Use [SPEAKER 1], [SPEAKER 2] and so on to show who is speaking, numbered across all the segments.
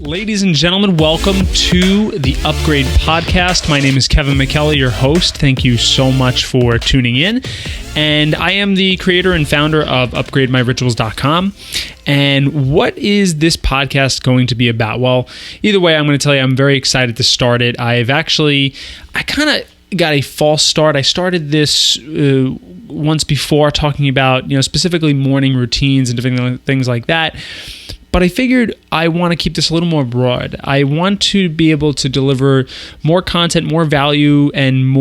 [SPEAKER 1] Ladies and gentlemen, welcome to the Upgrade Podcast. My name is Kevin McKelly, your host. Thank you so much for tuning in. And I am the creator and founder of UpgradeMyRituals.com. And what is this podcast going to be about? Well, either way, I'm going to tell you I'm very excited to start it. I kind of got a false start. I started this once before talking about, specifically morning routines and different things like that. But I figured I want to keep this a little more broad. I want to be able to deliver more content, more value, and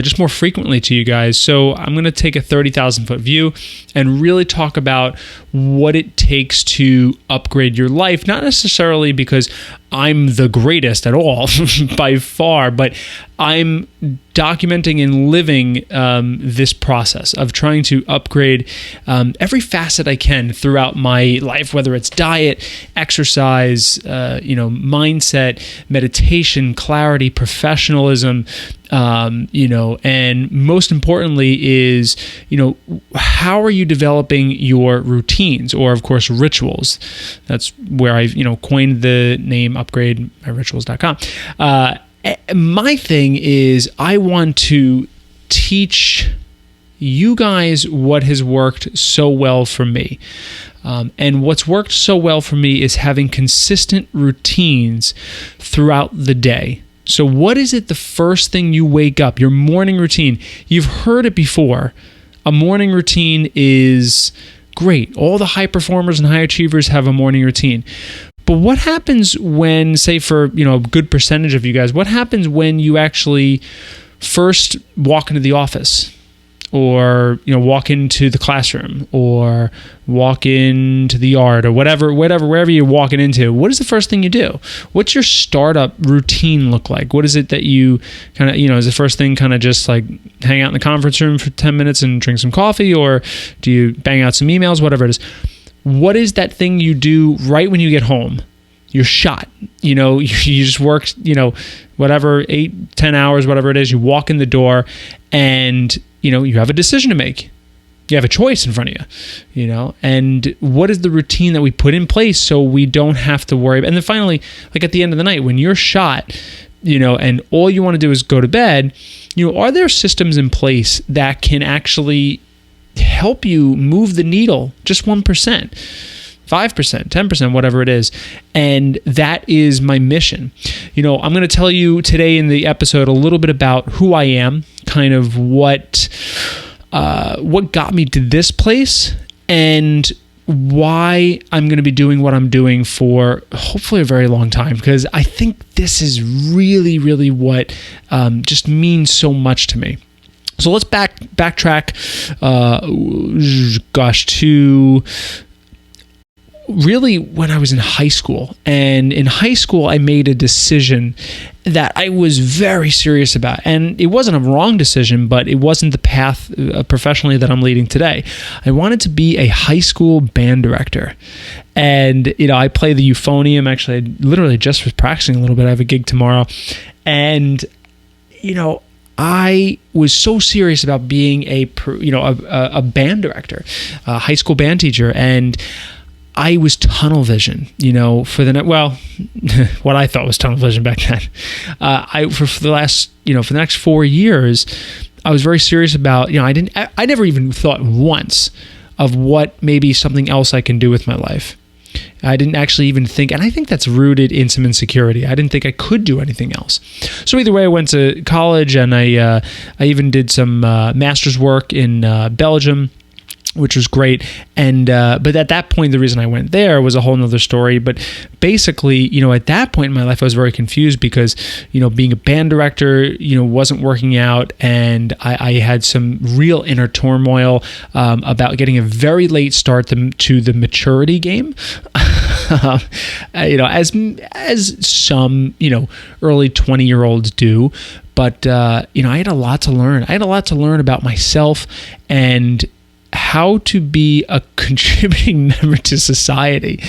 [SPEAKER 1] just more frequently to you guys. So I'm going to take a 30,000-foot view and really talk about what it takes to upgrade your life. Not necessarily because I'm the greatest at all by far, but I'm documenting and living this process of trying to upgrade every facet I can throughout my life, whether it's diet, exercise, mindset, meditation, clarity, professionalism, and most importantly is, how are you developing your routines or, of course, rituals? That's where I've, coined the name UpgradeMyRituals.com. My thing is I want to teach you guys what has worked so well for me. And what's worked so well for me is having consistent routines throughout the day. So what is it the first thing you wake up, your morning routine? You've heard it before. A morning routine is great. All the high performers and high achievers have a morning routine. But what happens when, say for, a good percentage of you guys, what happens when you actually first walk into the office or, walk into the classroom or walk into the yard or wherever you're walking into? What is the first thing you do? What's your startup routine look like? What is it that you kind of, is the first thing kind of just like hang out in the conference room for 10 minutes and drink some coffee, or do you bang out some emails, whatever it is? What is that thing you do right when you get home? You're shot. You just worked, 8, 10 hours, whatever it is. You walk in the door and, you have a decision to make. You have a choice in front of you, and what is the routine that we put in place so we don't have to worry? And then finally, like at the end of the night, when you're shot, and all you want to do is go to bed, are there systems in place that can actually help you move the needle just 1%, 5%, 10%, whatever it is? And that is my mission. I'm going to tell you today in the episode a little bit about who I am, kind of what got me to this place, and why I'm going to be doing what I'm doing for hopefully a very long time, because I think this is really, really what just means so much to me. So let's backtrack, to really when I was in high school. And in high school, I made a decision that I was very serious about. And it wasn't a wrong decision, but it wasn't the path professionally that I'm leading today. I wanted to be a high school band director. And, I play the euphonium. Actually, I literally just was practicing a little bit. I have a gig tomorrow. And, I was so serious about being a band director, a high school band teacher, and I was tunnel vision, for what I thought was tunnel vision back then. For the next 4 years, I was very serious about, I never even thought once of what maybe something else I can do with my life. I didn't actually even think, and I think that's rooted in some insecurity. I didn't think I could do anything else. So either way, I went to college, and I even did some master's work in Belgium, which was great. And but at that point, the reason I went there was a whole nother story. But basically, at that point in my life, I was very confused because, being a band director, wasn't working out. And I had some real inner turmoil about getting a very late start to the maturity game. As some, early 20-year-olds do. But, I had a lot to learn. I had a lot to learn about myself and how to be a contributing member to society.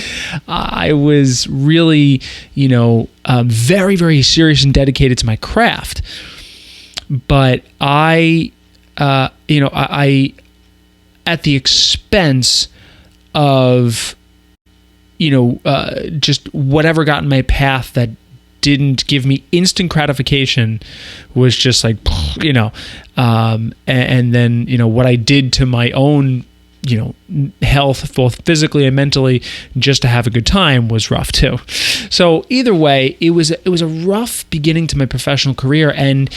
[SPEAKER 1] I was really, very, very serious and dedicated to my craft. But I at the expense of, just whatever got in my path that didn't give me instant gratification was just like, and then, what I did to my own, health, both physically and mentally, just to have a good time was rough too. So either way, it was a rough beginning to my professional career. And,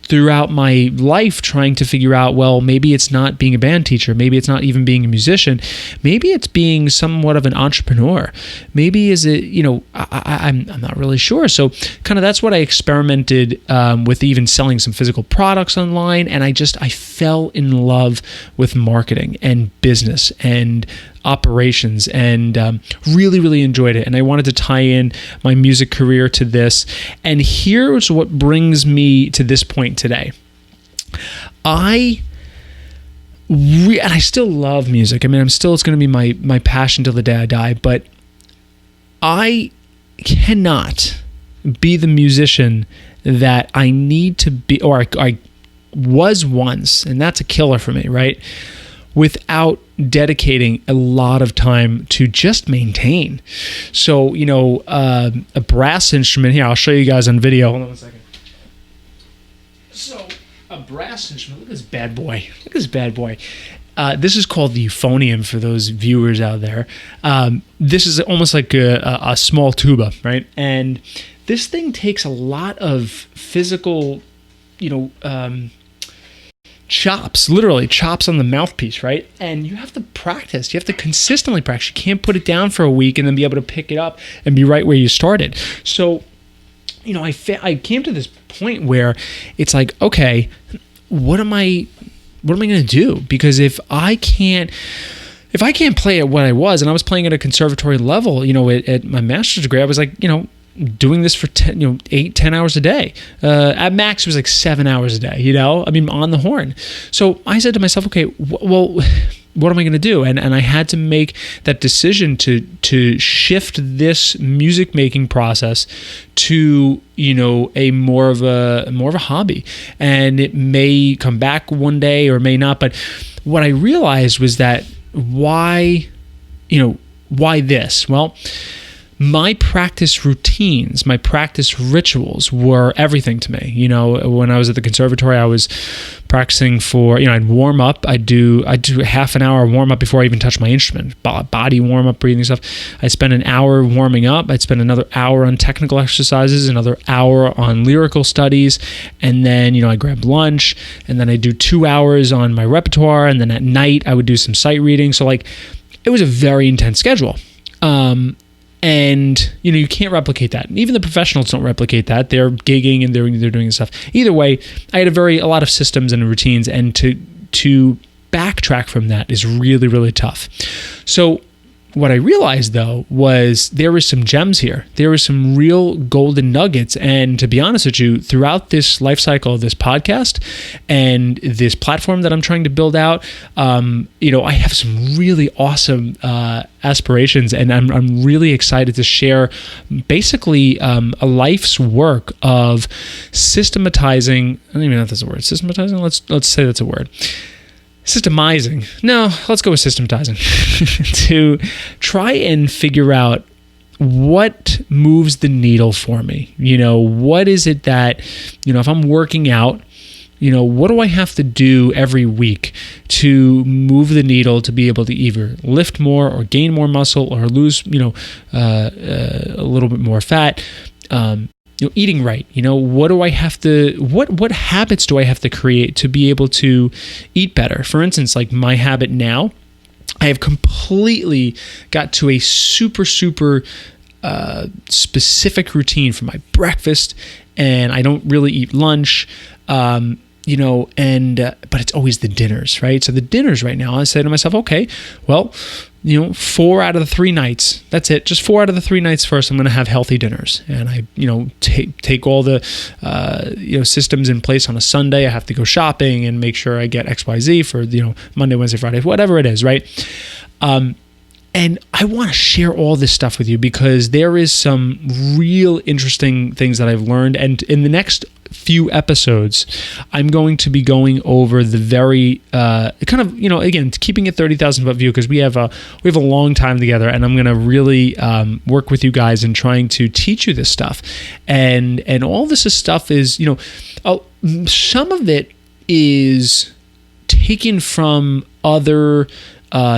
[SPEAKER 1] throughout my life trying to figure out, well, maybe it's not being a band teacher. Maybe it's not even being a musician. Maybe it's being somewhat of an entrepreneur. Maybe is it, I'm not really sure. So kind of that's what I experimented with, even selling some physical products online. And I fell in love with marketing and business and operations, and really, really enjoyed it. And I wanted to tie in my music career to this. And here's what brings me to this point today. And I still love music. I mean, it's going to be my passion till the day I die, but I cannot be the musician that I need to be, or I was once, and that's a killer for me, right? Without dedicating a lot of time to just maintain. So, a brass instrument here, I'll show you guys on video. Hold on 1 second. So, a brass instrument, look at this bad boy. This is called the euphonium for those viewers out there. This is almost like a small tuba, right? And this thing takes a lot of physical, chops on the mouthpiece, right? And you have to practice. You have to consistently practice. You can't put it down for a week and then be able to pick it up and be right where you started. So, I came to this point where it's like, okay, what am I going to do? Because if I can't play at what I was, and I was playing at a conservatory level, at my master's degree, I was like, doing this for 8-10 hours a day. At max, it was like 7 hours a day, on the horn. So I said to myself, okay, well, what am I going to do? And I had to make that decision to shift this music making process to, a more of a hobby. And it may come back one day or may not. But what I realized was that why this? Well, my practice routines, my practice rituals were everything to me. When I was at the conservatory, I was practicing for, I'd warm up. I'd do a half an hour warm up before I even touch my instrument, body warm up, breathing stuff. I'd spend an hour warming up. I'd spend another hour on technical exercises, another hour on lyrical studies. And then, I'd grab lunch, and then I'd do 2 hours on my repertoire. And then at night I would do some sight reading. So it was a very intense schedule. And, you can't replicate that. Even the professionals don't replicate that. They're gigging and they're doing stuff. Either way, I had a lot of systems and routines, and to backtrack from that is really, really tough. So what I realized, though, was there were some gems here. There were some real golden nuggets. And to be honest with you, throughout this life cycle of this podcast and this platform that I'm trying to build out, I have some really awesome aspirations, and I'm really excited to share basically a life's work of systematizing. I don't even know if that's a word. Systematizing? Let's say that's a word. Systemizing. No, let's go with systematizing. To try and figure out what moves the needle for me. What is it that, if I'm working out, what do I have to do every week to move the needle to be able to either lift more or gain more muscle or lose, a little bit more fat? Eating right. What do I have to, what habits do I have to create to be able to eat better? For instance, like my habit now, I have completely got to a super, super specific routine for my breakfast, and I don't really eat lunch. But it's always the dinners, right? So the dinners right now, I say to myself, okay, well, 4 out of the 3 nights, that's it. Just 4 out of the 3 nights first, I'm going to have healthy dinners. And I, take all the, systems in place on a Sunday. I have to go shopping and make sure I get XYZ for, Monday, Wednesday, Friday, whatever it is, right? And I want to share all this stuff with you because there is some real interesting things that I've learned. And in the next few episodes, I'm going to be going over the very kind of, again, keeping it 30,000 foot view, because we have a long time together, and I'm going to really work with you guys in trying to teach you this stuff. And all this stuff is, some of it is taken from other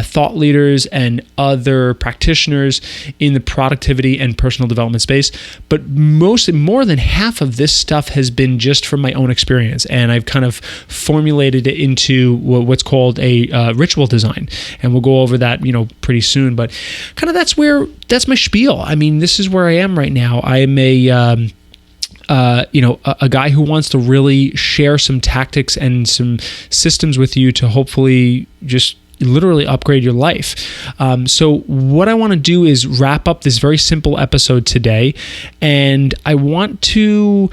[SPEAKER 1] thought leaders and other practitioners in the productivity and personal development space. But more than half of this stuff has been just from my own experience. And I've kind of formulated it into what's called a ritual design. And we'll go over that, pretty soon. But kind of that's my spiel. I mean, this is where I am right now. I am a guy who wants to really share some tactics and some systems with you to hopefully just literally upgrade your life. So what I want to do is wrap up this very simple episode today, and I want to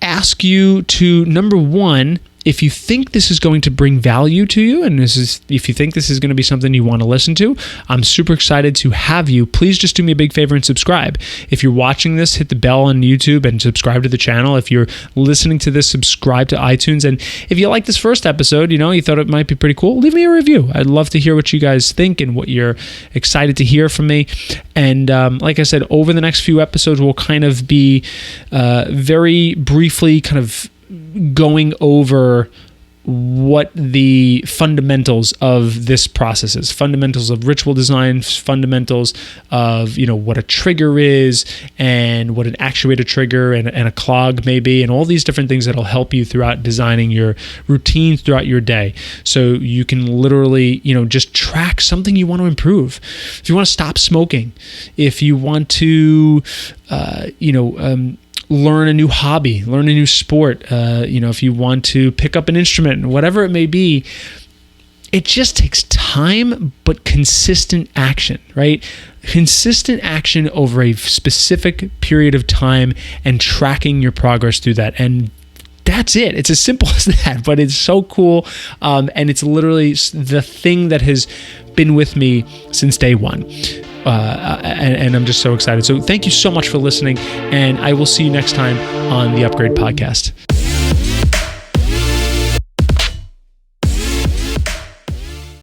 [SPEAKER 1] ask you to, number one, if you think this is going to bring value to you, and if you think this is going to be something you want to listen to, I'm super excited to have you. Please just do me a big favor and subscribe. If you're watching this, hit the bell on YouTube and subscribe to the channel. If you're listening to this, subscribe to iTunes. And if you like this first episode, you thought it might be pretty cool, leave me a review. I'd love to hear what you guys think and what you're excited to hear from me. And like I said, over the next few episodes, we'll kind of be very briefly kind of going over what the fundamentals of this process is, fundamentals of ritual design, fundamentals of, what a trigger is and what an actuator trigger and a clog may be, and all these different things that'll help you throughout designing your routines throughout your day. So you can literally, just track something you want to improve. If you want to stop smoking, if you want to, learn a new hobby, learn a new sport, if you want to pick up an instrument, whatever it may be, it just takes time, but consistent action, right? Consistent action over a specific period of time and tracking your progress through that. And that's it. It's as simple as that, but it's so cool. And it's literally the thing that has been with me since day one. And I'm just so excited. So thank you so much for listening, and I will see you next time on the Upgrade Podcast.